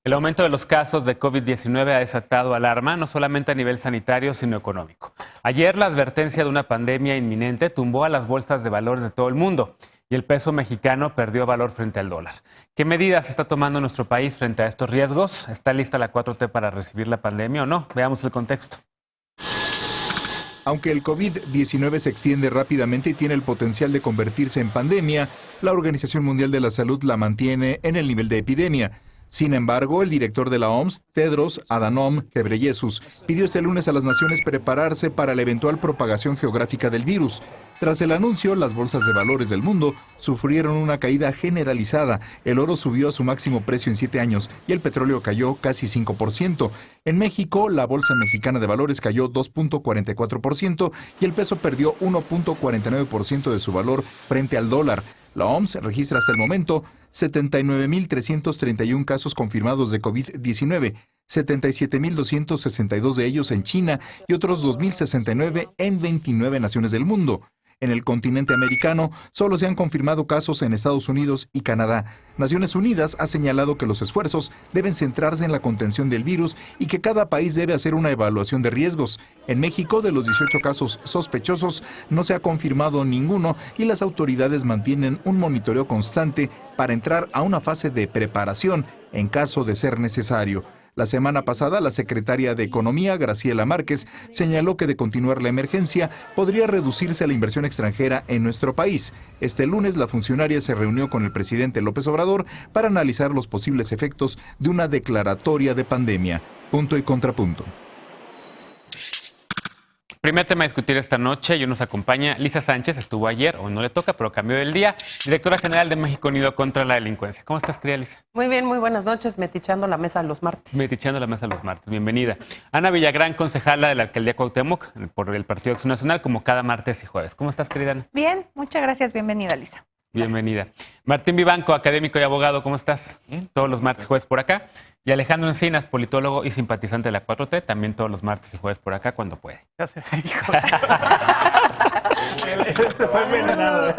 El aumento de los casos de COVID-19 ha desatado alarma, no solamente a nivel sanitario, sino económico. Ayer, la advertencia de una pandemia inminente tumbó a las bolsas de valores de todo el mundo y el peso mexicano perdió valor frente al dólar. ¿Qué medidas está tomando nuestro país frente a estos riesgos? ¿Está lista la 4T para recibir la pandemia o no? Veamos el contexto. Aunque el COVID-19 se extiende rápidamente y tiene el potencial de convertirse en pandemia, la Organización Mundial de la Salud la mantiene en el nivel de epidemia. Sin embargo, el director de la OMS, Tedros Adhanom Ghebreyesus, pidió este lunes a las naciones prepararse para la eventual propagación geográfica del virus. Tras el anuncio, las bolsas de valores del mundo sufrieron una caída generalizada. El oro subió a su máximo precio en 7 años y el petróleo cayó casi 5%. En México, la bolsa mexicana de valores cayó 2.44% y el peso perdió 1.49% de su valor frente al dólar. La OMS registra hasta el momento 79.331 casos confirmados de COVID-19, 77.262 de ellos en China y otros 2.069 en 29 naciones del mundo. En el continente americano, solo se han confirmado casos en Estados Unidos y Canadá. Naciones Unidas ha señalado que los esfuerzos deben centrarse en la contención del virus y que cada país debe hacer una evaluación de riesgos. En México, de los 18 casos sospechosos, no se ha confirmado ninguno y las autoridades mantienen un monitoreo constante para entrar a una fase de preparación en caso de ser necesario. La semana pasada, la secretaria de Economía, Graciela Márquez, señaló que de continuar la emergencia, podría reducirse la inversión extranjera en nuestro país. Este lunes, la funcionaria se reunió con el presidente López Obrador para analizar los posibles efectos de una declaratoria de pandemia. Punto y contrapunto. Primer tema a discutir esta noche y hoy nos acompaña Lisa Sánchez, estuvo ayer, hoy no le toca, pero cambió el día, directora general de México Unido contra la Delincuencia. ¿Cómo estás, querida Lisa? Muy bien, muy buenas noches, metichando la mesa los martes. Metichando la mesa los martes, bienvenida. Ana Villagrán, concejala de la Alcaldía Cuauhtémoc, por el Partido Acción Nacional, como cada martes y jueves. ¿Cómo estás, querida Ana? Bien, muchas gracias, bienvenida, Lisa. Bienvenida. Martín Vivanco, académico y abogado, ¿cómo estás? Bien. Todos los martes y jueves por acá. Y Alejandro Encinas, politólogo y simpatizante de la 4T, también todos los martes y jueves por acá cuando puede. Ya se dijo. Se fue envenenado.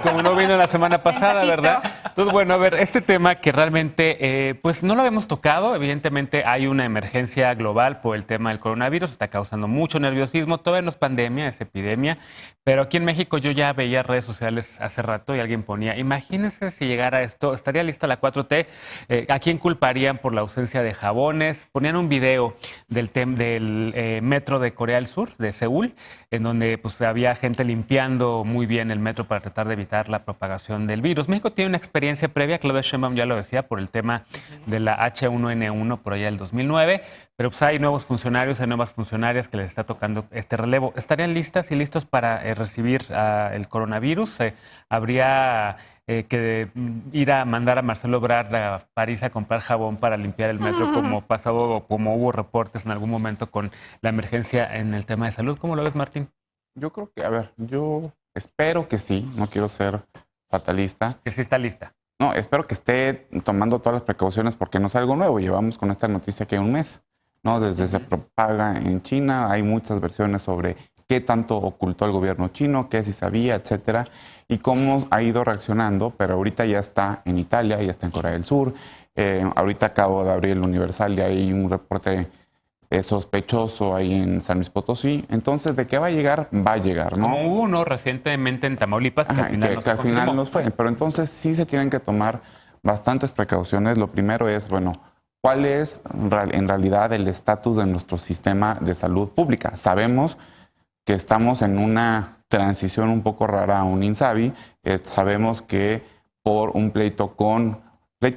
Como no vino la semana pasada, ¿verdad? Entonces, bueno, a ver, este tema que realmente, pues no lo habíamos tocado. Evidentemente hay una emergencia global por el tema del coronavirus. Está causando mucho nerviosismo. Todavía no es pandemia, es epidemia. Pero aquí en México yo ya veía redes sociales hace rato y alguien ponía, imagínense si llegara esto, estaría lista la 4T. ¿A quién culparían por la ausencia de jabones? Ponían un video del metro de Corea del Sur, de Seúl, en donde pues había gente limpiando muy bien el metro para tratar de evitar la propagación del virus. México tiene una experiencia previa, Claudia Sheinbaum ya lo decía, por el tema de la H1N1 por allá del 2009, pero pues hay nuevos funcionarios, hay nuevas funcionarias que les está tocando este relevo. ¿Estarían listas y listos para recibir el coronavirus? ¿Habría que ir a mandar a Marcelo Ebrard a París a comprar jabón para limpiar el metro, como pasado, como hubo reportes en algún momento con la emergencia en el tema de salud? ¿Cómo lo ves, Martín? Yo creo que, a ver, yo espero que sí, no quiero ser fatalista. Que sí está lista. No, espero que esté tomando todas las precauciones porque no es algo nuevo. Llevamos con esta noticia que hay un mes, ¿no? Desde se propaga en China, hay muchas versiones sobre qué tanto ocultó el gobierno chino, qué sí sabía, etcétera, y cómo ha ido reaccionando, pero ahorita ya está en Italia, ya está en Corea del Sur. Ahorita acabo de abrir el Universal y hay un reporte sospechoso ahí en San Luis Potosí. Entonces, ¿de qué va a llegar? Va a llegar, ¿no? Como hubo uno recientemente en Tamaulipas, que al final que al final no fue. Pero entonces sí se tienen que tomar bastantes precauciones. Lo primero es, bueno, ¿cuál es en realidad el estatus de nuestro sistema de salud pública? Sabemos que estamos en una transición un poco rara a un INSABI. Sabemos que por un pleito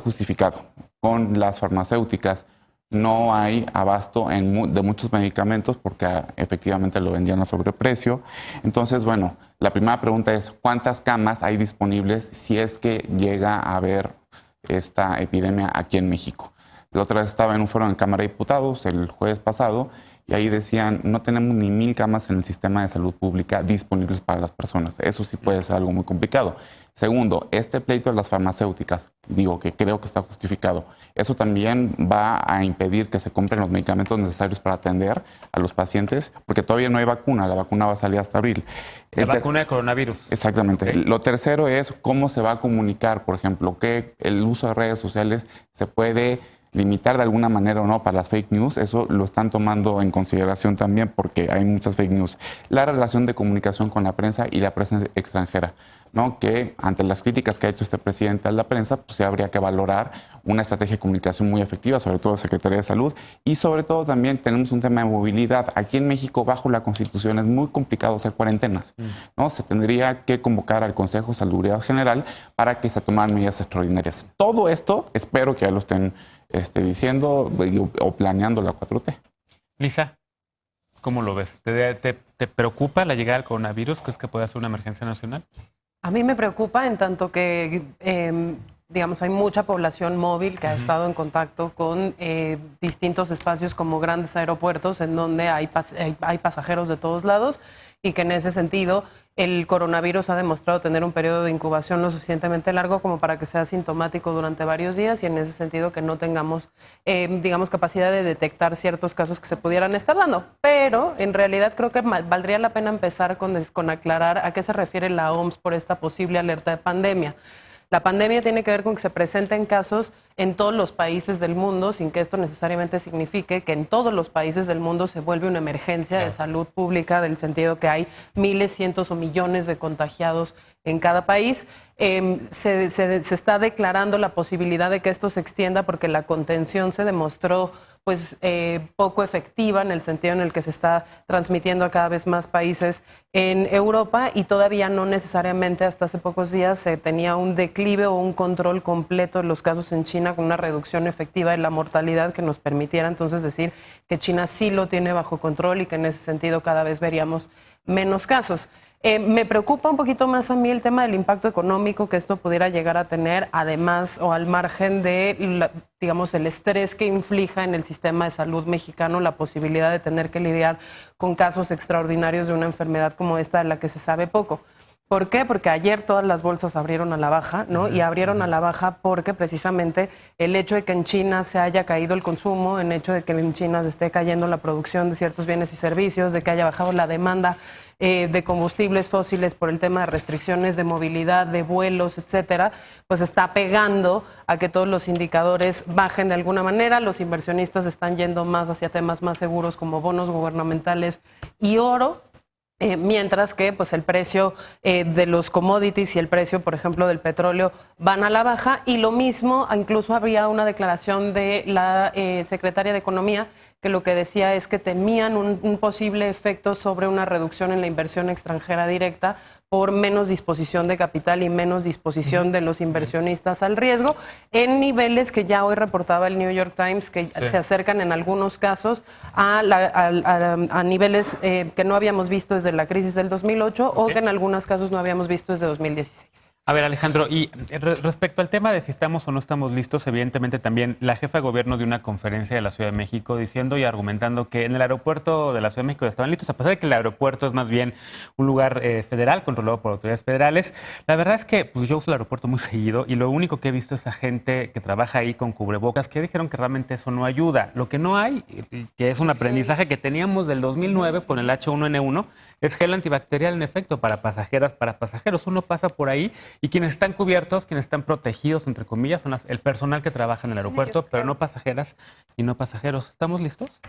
justificado con las farmacéuticas, no hay abasto de muchos medicamentos porque efectivamente lo vendían a sobreprecio. Entonces, bueno, la primera pregunta es ¿cuántas camas hay disponibles si es que llega a haber esta epidemia aquí en México? La otra vez estaba en un foro en Cámara de Diputados el jueves pasado y ahí decían, no tenemos ni 1,000 camas en el sistema de salud pública disponibles para las personas. Eso sí puede ser algo muy complicado. Segundo, este pleito de las farmacéuticas, digo que creo que está justificado, eso también va a impedir que se compren los medicamentos necesarios para atender a los pacientes, porque todavía no hay vacuna, la vacuna va a salir hasta abril. La vacuna de coronavirus. Exactamente. Okay. Lo tercero es cómo se va a comunicar, por ejemplo, que el uso de redes sociales se puede limitar de alguna manera o no para las fake news, eso lo están tomando en consideración también porque hay muchas fake news. La relación de comunicación con la prensa y la prensa extranjera, ¿no? Que ante las críticas que ha hecho este presidente a la prensa, pues sí habría que valorar una estrategia de comunicación muy efectiva, sobre todo Secretaría de Salud, y sobre todo también tenemos un tema de movilidad. Aquí en México, bajo la Constitución, es muy complicado hacer cuarentenas, ¿no? Se tendría que convocar al Consejo de Salubridad General para que se tomaran medidas extraordinarias. Todo esto, espero que ya lo estén diciendo o planeando la 4T. Lisa, ¿cómo lo ves? ¿Te preocupa la llegada del coronavirus? ¿Crees que puede ser una emergencia nacional? A mí me preocupa en tanto que, digamos, hay mucha población móvil que ha estado en contacto con distintos espacios como grandes aeropuertos en donde hay pasajeros de todos lados y que en ese sentido el coronavirus ha demostrado tener un periodo de incubación lo suficientemente largo como para que sea sintomático durante varios días y en ese sentido que no tengamos, digamos, capacidad de detectar ciertos casos que se pudieran estar dando. Pero en realidad creo que valdría la pena empezar con aclarar a qué se refiere la OMS por esta posible alerta de pandemia. La pandemia tiene que ver con que se presenten casos en todos los países del mundo, sin que esto necesariamente signifique que en todos los países del mundo se vuelve una emergencia de salud pública, del sentido que hay miles, cientos o millones de contagiados en cada país. Se está declarando la posibilidad de que esto se extienda porque la contención se demostró poco efectiva en el sentido en el que se está transmitiendo a cada vez más países en Europa y todavía no necesariamente hasta hace pocos días se tenía un declive o un control completo de los casos en China con una reducción efectiva de la mortalidad que nos permitiera entonces decir que China sí lo tiene bajo control y que en ese sentido cada vez veríamos menos casos. Me preocupa un poquito más a mí el tema del impacto económico que esto pudiera llegar a tener, además o al margen de, digamos, el estrés que inflija en el sistema de salud mexicano, la posibilidad de tener que lidiar con casos extraordinarios de una enfermedad como esta de la que se sabe poco. ¿Por qué? Porque ayer todas las bolsas abrieron a la baja, ¿no? Y abrieron a la baja porque precisamente el hecho de que en China se haya caído el consumo, el hecho de que en China se esté cayendo la producción de ciertos bienes y servicios, de que haya bajado la demanda de combustibles fósiles por el tema de restricciones de movilidad, de vuelos, etcétera, pues está pegando a que todos los indicadores bajen de alguna manera. Los inversionistas están yendo más hacia temas más seguros como bonos gubernamentales y oro. Mientras que pues el precio de los commodities y el precio, por ejemplo, del petróleo van a la baja. Y lo mismo, incluso había una declaración de la secretaria de Economía que lo que decía es que temían un posible efecto sobre una reducción en la inversión extranjera directa por menos disposición de capital y menos disposición de los inversionistas al riesgo, en niveles que ya hoy reportaba el New York Times, que se acercan en algunos casos a niveles que no habíamos visto desde la crisis del 2008 o que en algunos casos no habíamos visto desde 2016. A ver, Alejandro, y respecto al tema de si estamos o no estamos listos, evidentemente también la jefa de gobierno dio una conferencia de la Ciudad de México diciendo y argumentando que en el aeropuerto de la Ciudad de México estaban listos, a pesar de que el aeropuerto es más bien un lugar federal, controlado por autoridades federales. La verdad es que pues, yo uso el aeropuerto muy seguido y lo único que he visto es a gente que trabaja ahí con cubrebocas que dijeron que realmente eso no ayuda. Lo que no hay, que es un aprendizaje que teníamos del 2009 con el H1N1, es gel antibacterial en efecto para pasajeras, para pasajeros. Uno pasa por ahí y quienes están cubiertos, quienes están protegidos, entre comillas, son el personal que trabaja en el aeropuerto, pero no pasajeras y no pasajeros. ¿Estamos listos?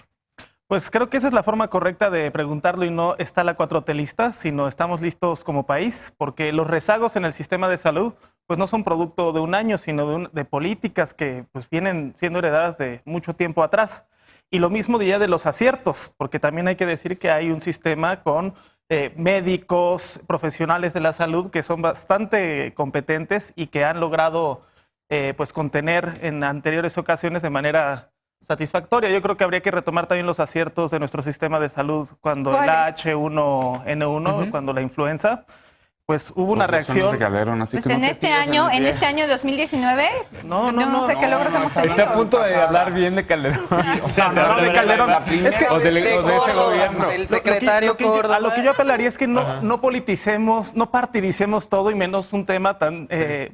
Pues creo que esa es la forma correcta de preguntarlo y no está la 4T lista, sino estamos listos como país, porque los rezagos en el sistema de salud pues no son producto de un año, sino de políticas que pues vienen siendo heredadas de mucho tiempo atrás. Y lo mismo diría de los aciertos, porque también hay que decir que hay un sistema con médicos, profesionales de la salud que son bastante competentes y que han logrado pues contener en anteriores ocasiones de manera satisfactoria. Yo creo que habría que retomar también los aciertos de nuestro sistema de salud cuando el H1N1, cuando la influenza, pues hubo una reacción. Pues en este año 2019, no sé qué logros hemos tenido. Está a punto de hablar bien de Calderón. No, de Calderón. Es que, o de ese gobierno. El secretario Córdoba. A lo que yo apelaría es que no politicemos, no partidicemos todo y menos un tema tan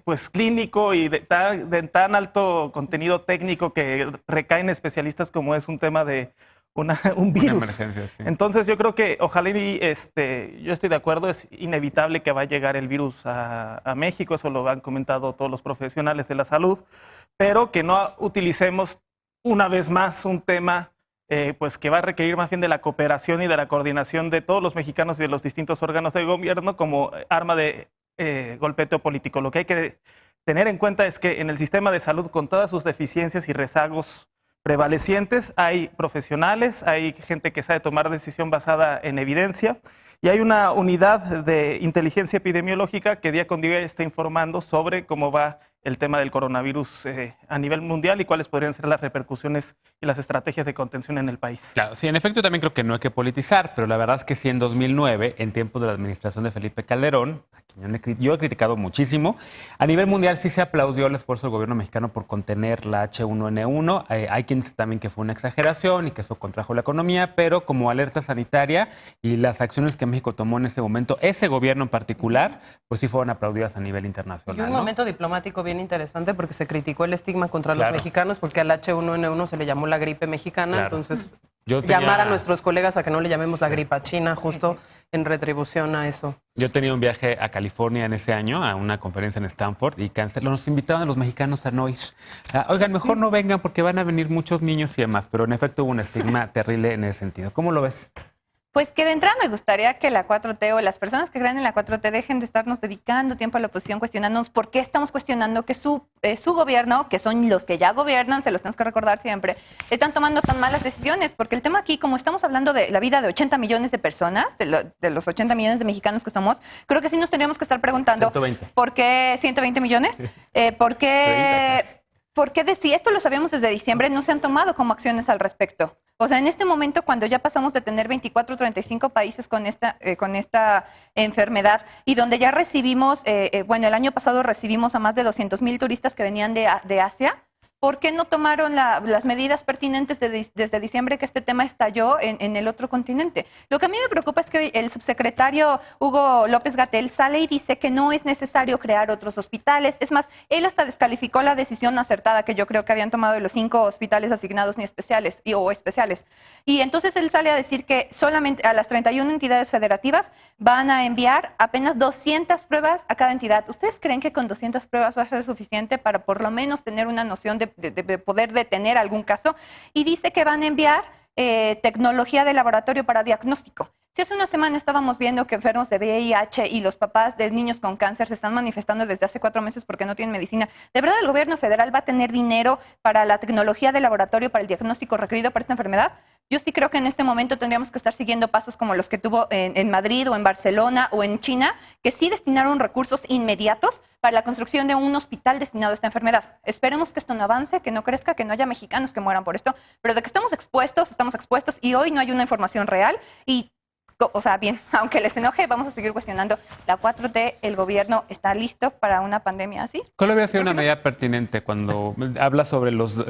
pues clínico y de tan alto contenido técnico que recae en especialistas como es un tema de un virus. Una emergencia, sí. Entonces yo creo que ojalá yo estoy de acuerdo, es inevitable que va a llegar el virus a México, eso lo han comentado todos los profesionales de la salud, pero que no utilicemos una vez más un tema pues que va a requerir más bien de la cooperación y de la coordinación de todos los mexicanos y de los distintos órganos de gobierno como arma de golpeteo político. Lo que hay que tener en cuenta es que en el sistema de salud, con todas sus deficiencias y rezagos prevalecientes, hay profesionales, hay gente que sabe tomar decisión basada en evidencia y hay una unidad de inteligencia epidemiológica que día con día está informando sobre cómo va el tema del coronavirus a nivel mundial y cuáles podrían ser las repercusiones y las estrategias de contención en el país. Claro, sí, en efecto, también creo que no hay que politizar, pero la verdad es que sí, en 2009, en tiempos de la administración de Felipe Calderón, a quien yo he criticado muchísimo, a nivel mundial sí se aplaudió el esfuerzo del gobierno mexicano por contener la H1N1. Hay quien dice también que fue una exageración y que eso contrajo la economía, pero como alerta sanitaria y las acciones que México tomó en ese momento, ese gobierno en particular, pues sí fueron aplaudidas a nivel internacional. Y un ¿no? momento diplomático bien interesante porque se criticó el estigma contra Claro. los mexicanos porque al H1N1 se le llamó la gripe mexicana, Claro. entonces Yo tenía- llamar a nuestros colegas a que no le llamemos la gripa china justo en retribución a eso. Yo tenía un viaje a California en ese año, a una conferencia en Stanford, y nos invitaban a los mexicanos a no ir. Oigan, mejor no vengan porque van a venir muchos niños y demás, pero en efecto hubo un estigma terrible en ese sentido. ¿Cómo lo ves? Pues que de entrada me gustaría que la 4T o las personas que creen en la 4T dejen de estarnos dedicando tiempo a la oposición cuestionándonos por qué estamos cuestionando que su gobierno, que son los que ya gobiernan, se los tenemos que recordar siempre, están tomando tan malas decisiones. Porque el tema aquí, como estamos hablando de la vida de 80 millones de personas, de los 80 millones de mexicanos que somos, creo que sí nos tendríamos que estar preguntando 120. ¿por qué 120 millones? ¿Por qué... 30, ¿Por qué si esto lo sabíamos desde diciembre, no se han tomado como acciones al respecto? O sea, en este momento, cuando ya pasamos de tener 24 o 35 países con esta enfermedad y donde ya recibimos, bueno, el año pasado recibimos a más de 200,000 turistas que venían de Asia, ¿por qué no tomaron las medidas pertinentes desde diciembre que este tema estalló en el otro continente? Lo que a mí me preocupa es que el subsecretario Hugo López-Gatell sale y dice que no es necesario crear otros hospitales. Es más, él hasta descalificó la decisión acertada que yo creo que habían tomado de los 5 hospitales asignados o especiales. Y entonces él sale a decir que solamente a las 31 entidades federativas van a enviar apenas 200 pruebas a cada entidad. ¿Ustedes creen que con 200 pruebas va a ser suficiente para por lo menos tener una noción de poder detener algún caso? Y dice que van a enviar tecnología de laboratorio para diagnóstico. Si hace una semana estábamos viendo que enfermos de VIH y los papás de niños con cáncer se están manifestando desde hace 4 meses porque no tienen medicina, ¿de verdad el gobierno federal va a tener dinero para la tecnología de laboratorio para el diagnóstico requerido para esta enfermedad? Yo sí creo que en este momento tendríamos que estar siguiendo pasos como los que tuvo en Madrid o en Barcelona o en China, que sí destinaron recursos inmediatos para la construcción de un hospital destinado a esta enfermedad. Esperemos que esto no avance, que no crezca, que no haya mexicanos que mueran por esto, pero de que estamos expuestos y hoy no hay una información real y o sea, bien, aunque les enoje, vamos a seguir cuestionando. La 4T, el gobierno está listo para una pandemia así. ¿Cuál había sido una medida pertinente cuando habla sobre los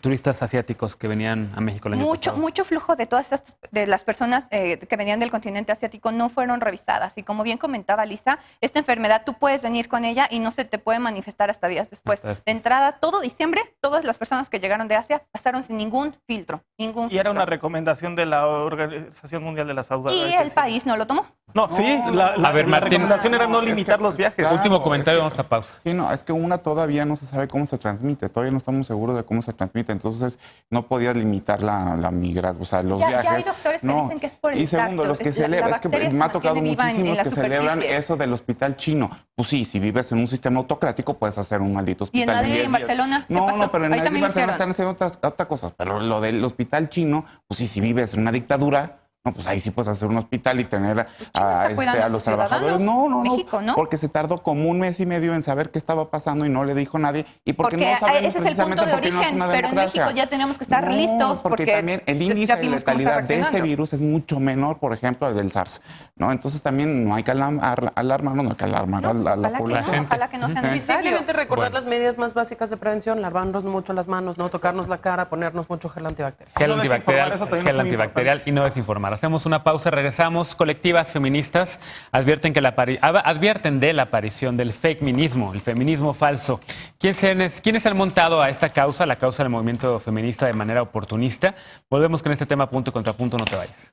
turistas asiáticos que venían a México el año pasado? Mucho flujo de todas de las personas que venían del continente asiático no fueron revisadas. Y como bien comentaba Lisa, esta enfermedad tú puedes venir con ella y no se te puede manifestar hasta días después. De entrada, todo diciembre, todas las personas que llegaron de Asia pasaron sin ningún filtro. Y era una recomendación de la Organización Mundial de la Salud. Y el país no lo tomó. No, sí, la Martín, recomendación era no limitar los viajes. Claro, Último comentario, es que- vamos a pausa. Sí, no, es que una todavía no se sabe cómo se transmite, todavía no estamos seguros de cómo se transmite, entonces no podías limitar la migración, o sea, los viajes. Ya hay doctores que dicen que es por el Y segundo, tacto, los que es la celebran, es que bacteria se me ha tocado mantiene viva en muchísimos la que celebran superficie. eso del hospital chino. Pues sí, si vives en un sistema autocrático puedes hacer un maldito ¿Y en hospital. Madrid y 10 en días. Barcelona? ¿Qué No, pasó? no, pero en Ahí Madrid y también lo Barcelona hicieron. están haciendo otras cosas, pero lo del hospital chino, pues sí, si vives en una dictadura, no, pues ahí sí puedes hacer un hospital y tener está cuidando a a los sus trabajadores. ciudadanos. No, México, ¿no? porque se tardó como 1 mes y medio en saber qué estaba pasando y no le dijo nadie. Y porque no sabemos ese es el precisamente punto de porque no es origen, una pero en democracia. México ya tenemos que estar No, listos porque también el índice ya de vimos cómo está letalidad de este reaccionando. virus es mucho menor, por ejemplo, al del SARS, ¿no? Entonces también no hay que alarmarnos, no hay que alarmar No, pues a la ojalá que población. no, ojalá que no sea Y necesario. simplemente recordar Bueno. las medidas más básicas de prevención, lavarnos mucho las manos, no tocarnos la cara, ponernos mucho gel antibacterial. Gel No antibacterial, desinformar, eso también es gel muy antibacterial y no desinformar. Hacemos una pausa, regresamos. Colectivas feministas advierten de la aparición del feminismo, el feminismo falso. ¿Quiénes han montado a esta causa, la causa del movimiento feminista de manera oportunista? Volvemos con este tema punto y contrapunto, no te vayas.